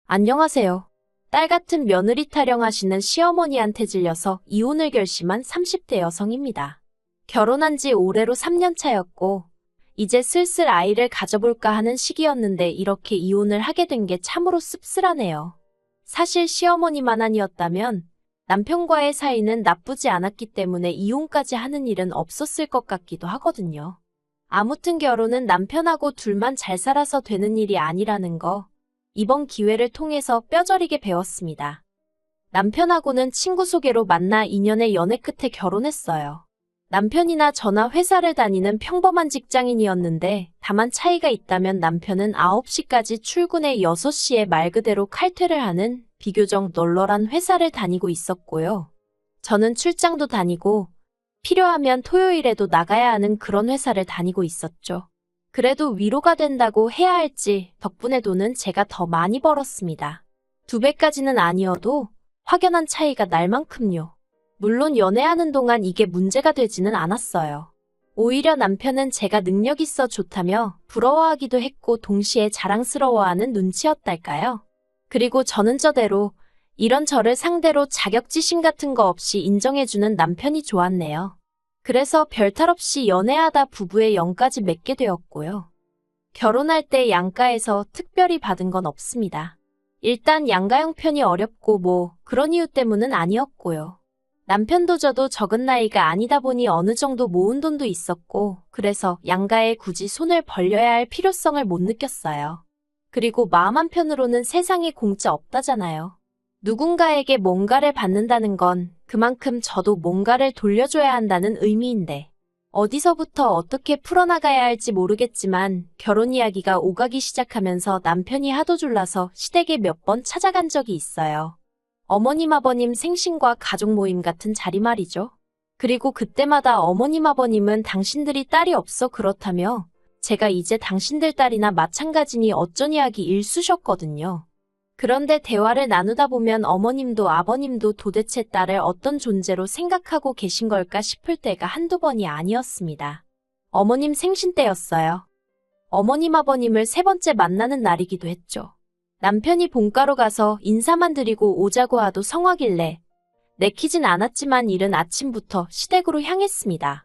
안녕하세요. 딸 같은 며느리 타령하시는 시어머니한테 질려서 이혼을 결심한 30대 여성입니다. 결혼한 지 올해로 3년 차였고, 이제 슬슬 아이를 가져볼까 하는 시기였는데 이렇게 이혼을 하게 된 게 참으로 씁쓸하네요. 사실 시어머니만 아니었다면 남편과의 사이는 나쁘지 않았기 때문에 이혼까지 하는 일은 없었을 것 같기도 하거든요. 아무튼 결혼은 남편하고 둘만 잘 살아서 되는 일이 아니라는 거, 이번 기회를 통해서 뼈저리게 배웠습니다. 남편하고는 친구 소개로 만나 2년의 연애 끝에 결혼했어요. 남편이나 저나 회사를 다니는 평범한 직장인이었는데 다만 차이가 있다면 남편은 9시까지 출근해 6시에 말 그대로 칼퇴를 하는 비교적 널널한 회사를 다니고 있었고요. 저는 출장도 다니고 필요하면 토요일에도 나가야 하는 그런 회사를 다니고 있었죠. 그래도 위로가 된다고 해야 할지 덕분에 돈은 제가 더 많이 벌었습니다. 2배까지는 아니어도 확연한 차이가 날 만큼요. 물론 연애하는 동안 이게 문제가 되지는 않았어요. 오히려 남편은 제가 능력 있어 좋다며 부러워하기도 했고 동시에 자랑스러워하는 눈치였달까요? 그리고 저는 저대로 이런 저를 상대로 자격지심 같은 거 없이 인정해주는 남편이 좋았네요. 그래서 별탈 없이 연애하다 부부의 영까지 맺게 되었고요. 결혼할 때 양가에서 특별히 받은 건 없습니다. 일단 양가 형편이 어렵고 그런 이유 때문은 아니었고요. 남편도 저도 적은 나이가 아니다 보니 어느 정도 모은 돈도 있었고 그래서 양가에 굳이 손을 벌려야 할 필요성을 못 느꼈어요. 그리고 마음 한편으로는 세상에 공짜 없다잖아요. 누군가에게 뭔가를 받는다는 건 그만큼 저도 뭔가를 돌려줘야 한다는 의미인데 어디서부터 어떻게 풀어나가야 할지 모르겠지만 결혼 이야기가 오가기 시작하면서 남편이 하도 졸라서 시댁에 몇 번 찾아간 적이 있어요. 어머님 아버님 생신과 가족 모임 같은 자리 말이죠. 그리고 그때마다 어머님 아버님은 당신들이 딸이 없어 그렇다며 제가 이제 당신들 딸이나 마찬가지니 어쩐 이야기 일쑤셨거든요. 그런데 대화를 나누다 보면 어머님도 아버님도 도대체 딸을 어떤 존재로 생각하고 계신 걸까 싶을 때가 한두 번이 아니었습니다. 어머님 생신 때였어요. 어머님 아버님을 3번째 만나는 날이기도 했죠. 남편이 본가로 가서 인사만 드리고 오자고 하도 성화길래 내키진 않았지만 이른 아침부터 시댁으로 향했습니다.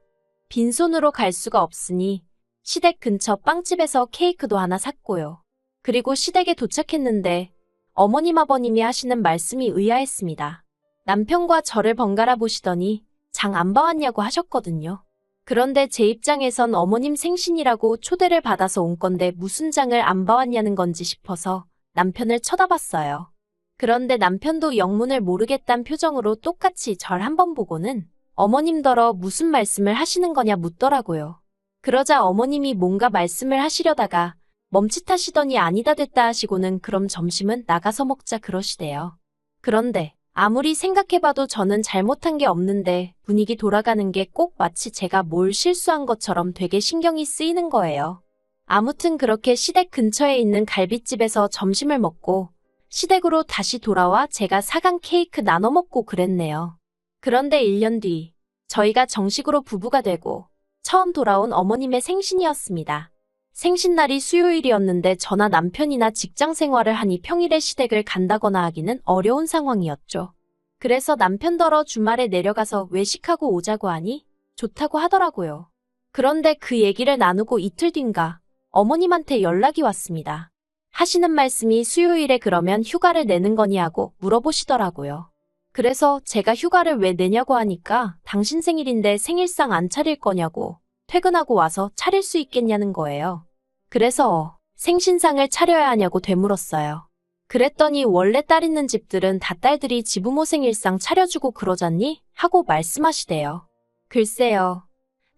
빈손으로 갈 수가 없으니 시댁 근처 빵집에서 케이크도 하나 샀고요. 그리고 시댁에 도착했는데 어머님 아버님이 하시는 말씀이 의아했습니다. 남편과 저를 번갈아 보시더니 장 안 봐왔냐고 하셨거든요. 그런데 제 입장에선 어머님 생신이라고 초대를 받아서 온 건데 무슨 장을 안 봐왔냐는 건지 싶어서 남편을 쳐다봤어요. 그런데 남편도 영문을 모르겠단 표정으로 똑같이 절 한번 보고는 어머님더러 무슨 말씀을 하시는 거냐 묻더라고요. 그러자 어머님이 뭔가 말씀을 하시려다가 멈칫하시더니 아니다 됐다 하시고는 그럼 점심은 나가서 먹자 그러시대요. 그런데 아무리 생각해봐도 저는 잘못한 게 없는데 분위기 돌아가는 게 꼭 마치 제가 뭘 실수한 것처럼 되게 신경이 쓰이는 거예요. 아무튼 그렇게 시댁 근처에 있는 갈비집에서 점심을 먹고 시댁으로 다시 돌아와 제가 사간 케이크 나눠 먹고 그랬네요. 그런데 1년 뒤 저희가 정식으로 부부가 되고 처음 돌아온 어머님의 생신이었습니다. 생신날이 수요일이었는데 저나 남편이나 직장 생활을 하니 평일에 시댁을 간다거나 하기는 어려운 상황이었죠. 그래서 남편더러 주말에 내려가서 외식하고 오자고 하니 좋다고 하더라고요. 그런데 그 얘기를 나누고 이틀 뒤인가 어머님한테 연락이 왔습니다. 하시는 말씀이 수요일에 그러면 휴가를 내는 거니 하고 물어보시더라고요. 그래서 제가 휴가를 왜 내냐고 하니까 당신 생일인데 생일상 안 차릴 거냐고 퇴근하고 와서 차릴 수 있겠냐는 거예요. 그래서 생신상을 차려야 하냐고 되물었어요. 그랬더니 원래 딸 있는 집들은 다 딸들이 지부모 생일상 차려주고 그러잖니? 하고 말씀하시대요. 글쎄요.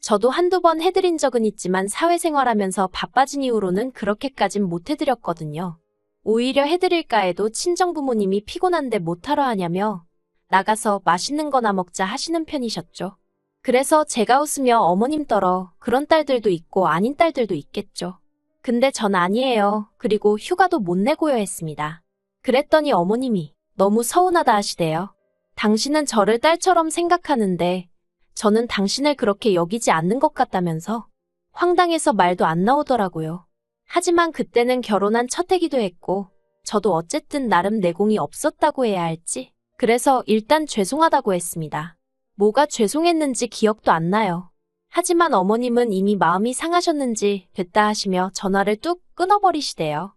저도 한두 번 해드린 적은 있지만 사회생활하면서 바빠진 이후로는 그렇게까진 못 해드렸거든요. 오히려 해드릴까 해도 친정부모님이 피곤한데 못하러 하냐며 나가서 맛있는 거나 먹자 하시는 편이셨죠. 그래서 제가 웃으며 어머님더러 그런 딸들도 있고 아닌 딸들도 있겠죠. 근데 전 아니에요. 그리고 휴가도 못 내고요 했습니다. 그랬더니 어머님이 너무 서운하다 하시대요. 당신은 저를 딸처럼 생각하는데 저는 당신을 그렇게 여기지 않는 것 같다면서 황당해서 말도 안 나오더라고요. 하지만 그때는 결혼한 첫 해기도 했고 저도 어쨌든 나름 내공이 없었다고 해야 할지. 그래서 일단 죄송하다고 했습니다. 뭐가 죄송했는지 기억도 안 나요. 하지만 어머님은 이미 마음이 상하셨는지 됐다 하시며 전화를 뚝 끊어버리시대요.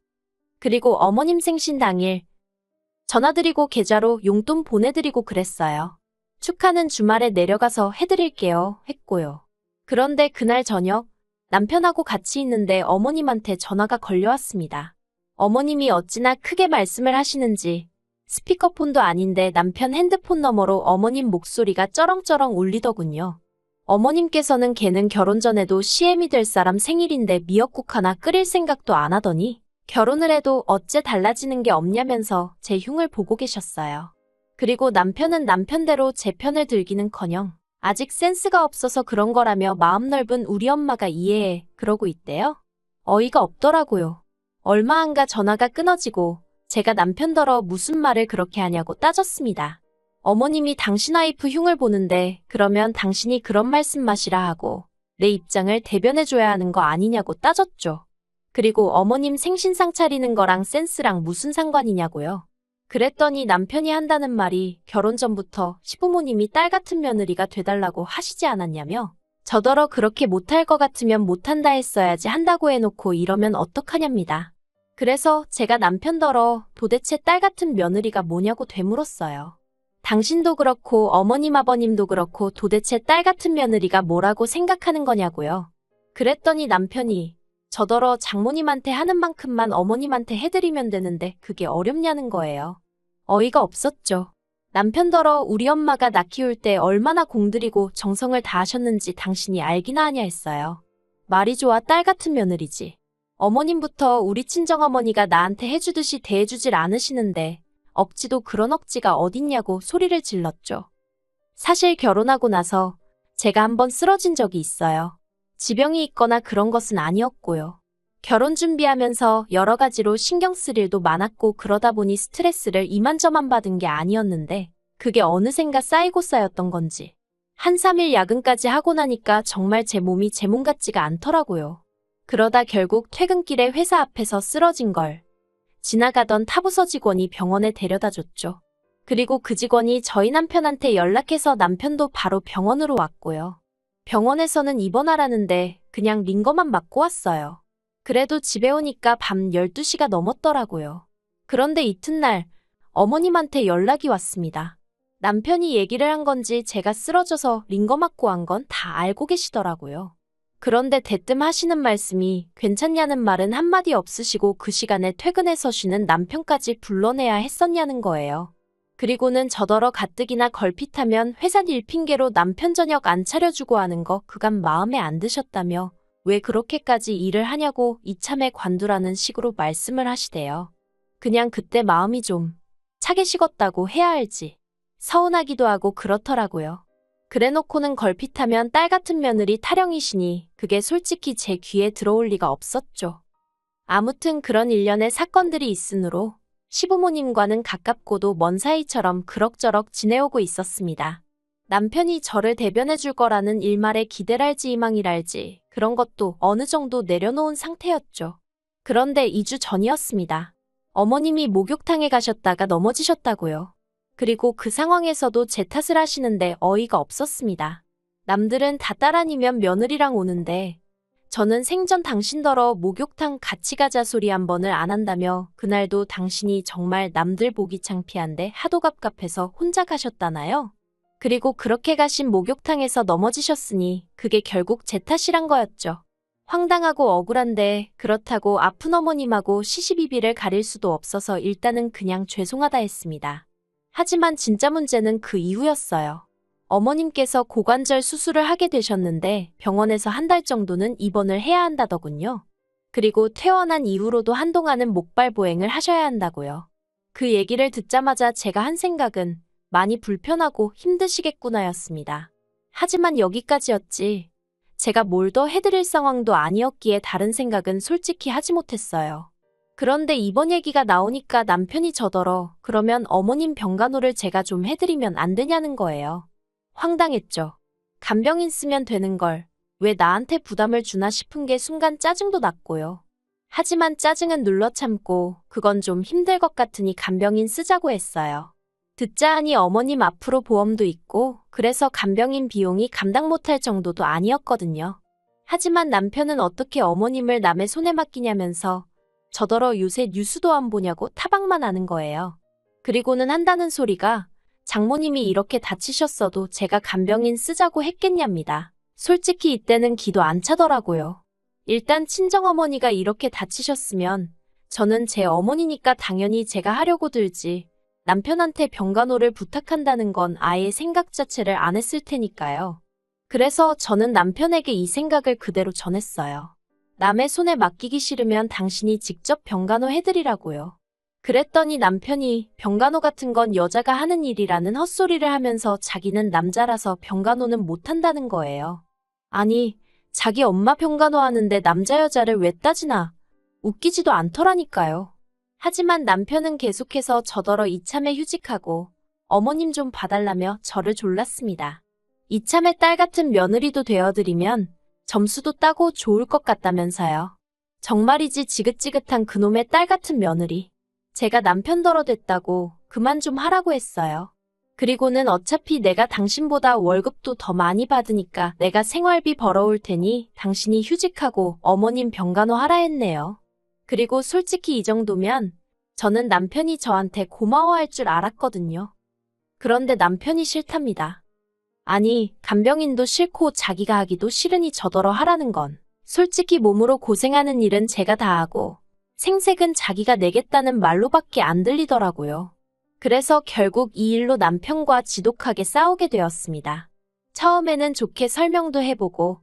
그리고 어머님 생신 당일 전화드리고 계좌로 용돈 보내드리고 그랬어요. 축하는 주말에 내려가서 해드릴게요 했고요. 그런데 그날 저녁 남편하고 같이 있는데 어머님한테 전화가 걸려왔습니다. 어머님이 어찌나 크게 말씀을 하시는지 스피커폰도 아닌데 남편 핸드폰 너머로 어머님 목소리가 쩌렁쩌렁 울리더군요. 어머님께서는 걔는 결혼 전에도 CM이 될 사람 생일인데 미역국 하나 끓일 생각도 안 하더니 결혼을 해도 어째 달라지는 게 없냐면서 제 흉을 보고 계셨어요. 그리고 남편은 남편대로 제 편을 들기는커녕 아직 센스가 없어서 그런 거라며 마음 넓은 우리 엄마가 이해해 그러고 있대요. 어이가 없더라고요. 얼마 안가 전화가 끊어지고 제가 남편더러 무슨 말을 그렇게 하냐고 따졌습니다. 어머님이 당신 와이프 흉을 보는데 그러면 당신이 그런 말씀 마시라 하고 내 입장을 대변해줘야 하는 거 아니냐고 따졌죠. 그리고 어머님 생신상 차리는 거랑 센스랑 무슨 상관이냐고요. 그랬더니 남편이 한다는 말이 결혼 전부터 시부모님이 딸 같은 며느리가 돼달라고 하시지 않았냐며 저더러 그렇게 못할 것 같으면 못한다 했어야지 한다고 해놓고 이러면 어떡하냐입니다. 그래서 제가 남편더러 도대체 딸 같은 며느리가 뭐냐고 되물었어요. 당신도 그렇고 어머님 아버님도 그렇고 도대체 딸 같은 며느리가 뭐라고 생각하는 거냐고요. 그랬더니 남편이 저더러 장모님한테 하는 만큼만 어머님한테 해드리면 되는데 그게 어렵냐는 거예요. 어이가 없었죠. 남편더러 우리 엄마가 나 키울 때 얼마나 공들이고 정성을 다하셨는지 당신이 알기나 하냐 했어요. 말이 좋아 딸 같은 며느리지. 어머님부터 우리 친정어머니가 나한테 해주듯이 대해주질 않으시는데 억지도 그런 억지가 어딨냐고 소리를 질렀죠. 사실 결혼하고 나서 제가 한번 쓰러진 적이 있어요. 지병이 있거나 그런 것은 아니었고요. 결혼 준비하면서 여러 가지로 신경 쓸 일도 많았고 그러다 보니 스트레스를 이만저만 받은 게 아니었는데 그게 어느샌가 쌓이고 쌓였던 건지 한 3일 야근까지 하고 나니까 정말 제 몸이 제 몸 같지가 않더라고요. 그러다 결국 퇴근길에 회사 앞에서 쓰러진 걸 지나가던 타부서 직원이 병원에 데려다 줬죠. 그리고 그 직원이 저희 남편한테 연락해서 남편도 바로 병원으로 왔고요. 병원에서는 입원하라는데 그냥 링거만 맞고 왔어요. 그래도 집에 오니까 밤 12시가 넘었더라고요. 그런데 이튿날 어머님한테 연락이 왔습니다. 남편이 얘기를 한 건지 제가 쓰러져서 링거 맞고 한 건 다 알고 계시더라고요. 그런데 대뜸 하시는 말씀이 괜찮냐는 말은 한마디 없으시고 그 시간에 퇴근해서 쉬는 남편까지 불러내야 했었냐는 거예요. 그리고는 저더러 가뜩이나 걸핏하면 회사 일 핑계로 남편 저녁 안 차려주고 하는 거 그간 마음에 안 드셨다며 왜 그렇게까지 일을 하냐고 이참에 관두라는 식으로 말씀을 하시대요. 그냥 그때 마음이 좀 차게 식었다고 해야 할지 서운하기도 하고 그렇더라고요. 그래놓고는 걸핏하면 딸 같은 며느리 타령이시니 그게 솔직히 제 귀에 들어올 리가 없었죠. 아무튼 그런 일련의 사건들이 있으므로 시부모님과는 가깝고도 먼 사이처럼 그럭저럭 지내오고 있었습니다. 남편이 저를 대변해 줄 거라는 일말의 기대랄지 희망이랄지 그런 것도 어느 정도 내려놓은 상태였죠. 그런데 2주 전이었습니다. 어머님이 목욕탕에 가셨다가 넘어지셨다고요. 그리고 그 상황에서도 제 탓을 하시는데 어이가 없었습니다. 남들은 다 딸 아니면 며느리랑 오는데 저는 생전 당신더러 목욕탕 같이 가자 소리 한 번을 안 한다며 그날도 당신이 정말 남들 보기 창피한데 하도 갑갑해서 혼자 가셨다나요? 그리고 그렇게 가신 목욕탕에서 넘어지셨으니 그게 결국 제 탓이란 거였죠. 황당하고 억울한데 그렇다고 아픈 어머님하고 시시비비를 가릴 수도 없어서 일단은 그냥 죄송하다 했습니다. 하지만 진짜 문제는 그 이후였어요. 어머님께서 고관절 수술을 하게 되셨는데 병원에서 한 달 정도는 입원을 해야 한다더군요. 그리고 퇴원한 이후로도 한동안은 목발 보행을 하셔야 한다고요. 그 얘기를 듣자마자 제가 한 생각은 많이 불편하고 힘드시겠구나였습니다. 하지만 여기까지였지. 제가 뭘 더 해드릴 상황도 아니었기에 다른 생각은 솔직히 하지 못했어요. 그런데 이번 얘기가 나오니까 남편이 저더러 그러면 어머님 병간호를 제가 좀 해드리면 안 되냐는 거예요. 황당했죠. 간병인 쓰면 되는 걸 왜 나한테 부담을 주나 싶은 게 순간 짜증도 났고요. 하지만 짜증은 눌러 참고 그건 좀 힘들 것 같으니 간병인 쓰자고 했어요. 듣자 하니 어머님 앞으로 보험도 있고 그래서 간병인 비용이 감당 못할 정도도 아니었거든요. 하지만 남편은 어떻게 어머님을 남의 손에 맡기냐면서 저더러 요새 뉴스도 안 보냐고 타박만 하는 거예요. 그리고는 한다는 소리가 장모님이 이렇게 다치셨어도 제가 간병인 쓰자고 했겠냐입니다. 솔직히 이때는 기도 안 차더라고요. 일단 친정어머니가 이렇게 다치셨으면 저는 제 어머니니까 당연히 제가 하려고 들지 남편한테 병간호를 부탁한다는 건 아예 생각 자체를 안 했을 테니까요. 그래서 저는 남편에게 이 생각을 그대로 전했어요. 남의 손에 맡기기 싫으면 당신이 직접 병간호 해드리라고요. 그랬더니 남편이 병간호 같은 건 여자가 하는 일이라는 헛소리를 하면서 자기는 남자라서 병간호는 못한다는 거예요. 아니, 자기 엄마 병간호 하는데 남자 여자를 왜 따지나? 웃기지도 않더라니까요. 하지만 남편은 계속해서 저더러 이참에 휴직하고 어머님 좀 봐달라며 저를 졸랐습니다. 이참에 딸 같은 며느리도 되어드리면 점수도 따고 좋을 것 같다면서요. 정말이지 지긋지긋한 그놈의 딸 같은 며느리. 제가 남편더러 됐다고 그만 좀 하라고 했어요. 그리고는 어차피 내가 당신보다 월급도 더 많이 받으니까 내가 생활비 벌어올 테니 당신이 휴직하고 어머님 병간호 하라 했네요. 그리고 솔직히 이 정도면 저는 남편이 저한테 고마워할 줄 알았거든요. 그런데 남편이 싫답니다. 아니, 간병인도 싫고 자기가 하기도 싫으니 저더러 하라는 건 솔직히 몸으로 고생하는 일은 제가 다 하고 생색은 자기가 내겠다는 말로밖에 안 들리더라고요. 그래서 결국 이 일로 남편과 지독하게 싸우게 되었습니다. 처음에는 좋게 설명도 해보고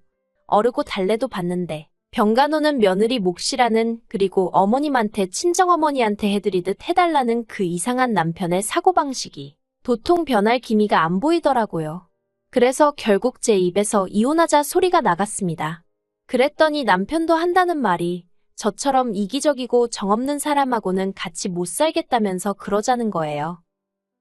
어르고 달래도 봤는데 병간호는 며느리 몫이라는 그리고 어머님한테 친정어머니한테 해드리듯 해달라는 그 이상한 남편의 사고방식이 도통 변할 기미가 안 보이더라고요. 그래서 결국 제 입에서 이혼하자 소리가 나갔습니다. 그랬더니 남편도 한다는 말이 저처럼 이기적이고 정없는 사람하고는 같이 못 살겠다면서 그러자는 거예요.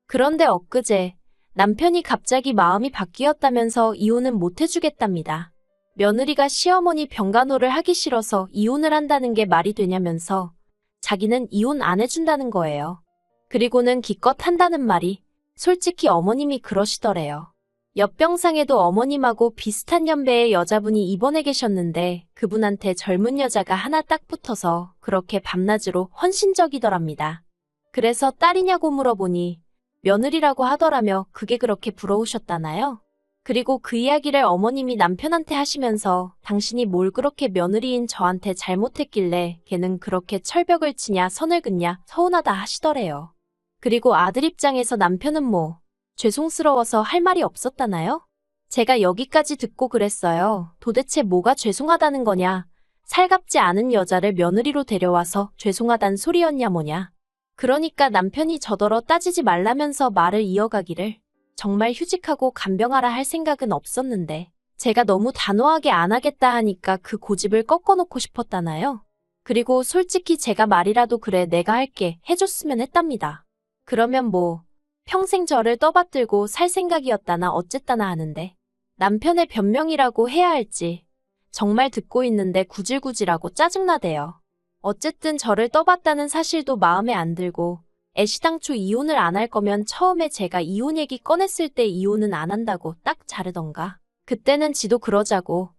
그런데 엊그제 남편이 갑자기 마음이 바뀌었다면서 이혼은 못 해주겠답니다. 며느리가 시어머니 병간호를 하기 싫어서 이혼을 한다는 게 말이 되냐면서 자기는 이혼 안 해준다는 거예요. 그리고는 기껏 한다는 말이 솔직히 어머님이 그러시더래요. 옆병상에도 어머님하고 비슷한 연배의 여자분이 입원해 계셨는데 그분한테 젊은 여자가 하나 딱 붙어서 그렇게 밤낮으로 헌신적이더랍니다. 그래서 딸이냐고 물어보니 며느리라고 하더라며 그게 그렇게 부러우셨다나요? 그리고 그 이야기를 어머님이 남편한테 하시면서 당신이 뭘 그렇게 며느리인 저한테 잘못했길래 걔는 그렇게 철벽을 치냐 선을 긋냐 서운하다 하시더래요. 그리고 아들 입장에서 남편은 뭐 죄송스러워서 할 말이 없었다나요? 제가 여기까지 듣고 그랬어요. 도대체 뭐가 죄송하다는 거냐? 살갑지 않은 여자를 며느리로 데려와서 죄송하단 소리였냐 뭐냐? 그러니까 남편이 저더러 따지지 말라면서 말을 이어가기를 정말 휴직하고 간병하라 할 생각은 없었는데 제가 너무 단호하게 안 하겠다 하니까 그 고집을 꺾어놓고 싶었다나요? 그리고 솔직히 제가 말이라도 그래 내가 할게 해줬으면 했답니다. 그러면 뭐 평생 저를 떠받들고 살 생각이었다나 어쨌다나 하는데 남편의 변명이라고 해야 할지 정말 듣고 있는데 구질구질하고 짜증나대요. 어쨌든 저를 떠받다는 사실도 마음에 안 들고 애시당초 이혼을 안 할 거면 처음에 제가 이혼 얘기 꺼냈을 때 이혼은 안 한다고 딱 자르던가. 그때는 지도 그러자고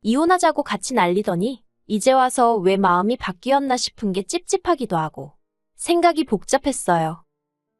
이혼하자고 같이 난리더니 이제 와서 왜 마음이 바뀌었나 싶은 게 찝찝하기도 하고 생각이 복잡했어요.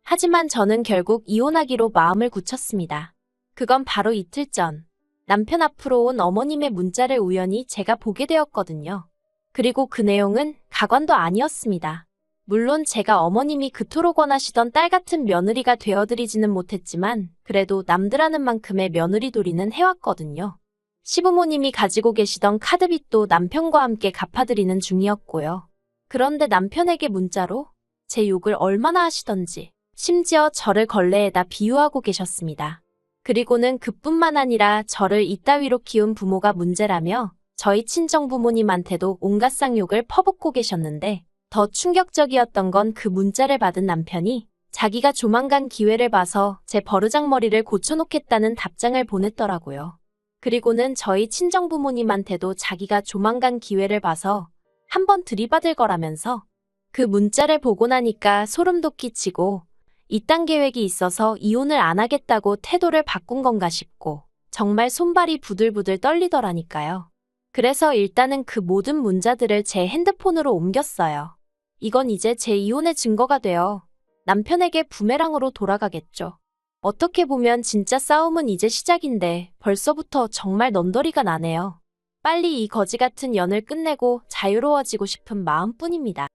하지만 저는 결국 이혼하기로 마음을 굳혔습니다. 그건 바로 이틀 전 남편 앞으로 온 어머님의 문자를 우연히 제가 보게 되었거든요. 그리고 그 내용은 가관도 아니었습니다. 물론 제가 어머님이 그토록 원하시던 딸 같은 며느리가 되어드리지는 못했지만 그래도 남들하는 만큼의 며느리돌이는 해왔거든요. 시부모님이 가지고 계시던 카드빚도 남편과 함께 갚아드리는 중이었고요. 그런데 남편에게 문자로 제 욕을 얼마나 하시던지 심지어 저를 걸레에다 비유하고 계셨습니다. 그리고는 그뿐만 아니라 저를 이따위로 키운 부모가 문제라며 저희 친정부모님한테도 온갖 쌍욕을 퍼붓고 계셨는데 더 충격적이었던 건 그 문자를 받은 남편이 자기가 조만간 기회를 봐서 제 버르장머리를 고쳐놓겠다는 답장을 보냈더라고요. 그리고는 저희 친정부모님한테도 자기가 조만간 기회를 봐서 한번 들이받을 거라면서. 그 문자를 보고 나니까 소름 돋기치고 이딴 계획이 있어서 이혼을 안 하겠다고 태도를 바꾼 건가 싶고 정말 손발이 부들부들 떨리더라니까요. 그래서 일단은 그 모든 문자들을 제 핸드폰으로 옮겼어요. 이건 이제 제 이혼의 증거가 되어 남편에게 부메랑으로 돌아가겠죠. 어떻게 보면 진짜 싸움은 이제 시작인데 벌써부터 정말 넌더리가 나네요. 빨리 이 거지 같은 연을 끝내고 자유로워지고 싶은 마음뿐입니다.